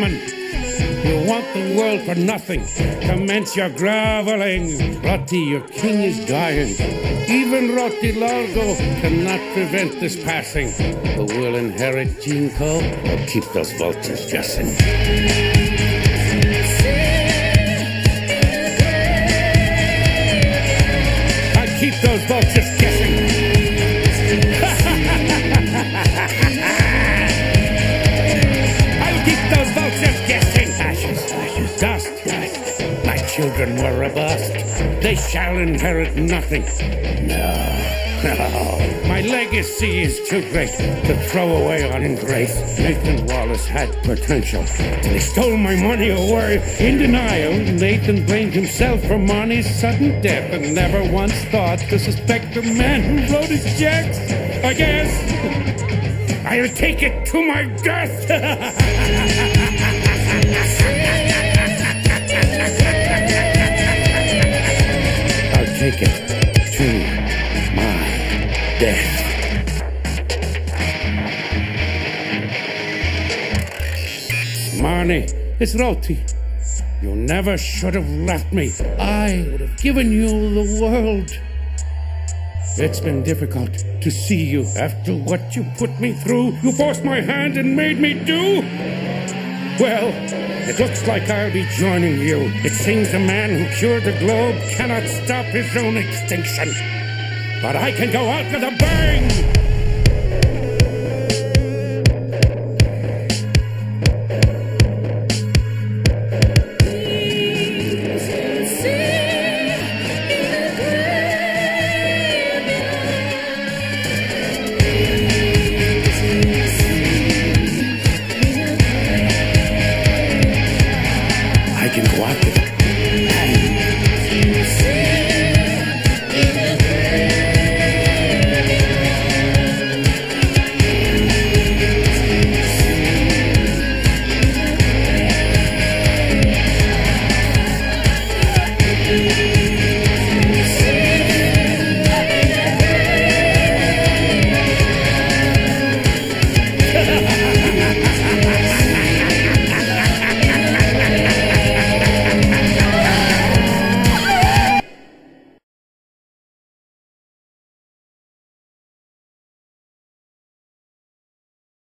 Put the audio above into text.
woman. You want the world for nothing. Commence your groveling. Rotti, your king is dying. Even Rotti Largo cannot prevent this passing. Who will inherit Jinko or keep those vultures guessing? I'll keep those vultures guessing. I'll keep those vultures guessing. Ashes, ashes, dust. My children were robust. They shall inherit nothing. No. My legacy is too great to throw away on ingrates. Nathan Wallace had potential. They stole my money away. In denial, Nathan blamed himself for Monty's sudden death and never once thought to suspect the man who wrote his checks. I guess I'll take it to my death. I'll take it to my death. Marnie, it's Rotti. You never should have left me. I would have given you the world. It's been difficult to see you after what you put me through. You forced my hand and made me do. Well, it looks like I'll be joining you. It seems the man who cured the globe cannot stop his own extinction. But I can go out with a bang!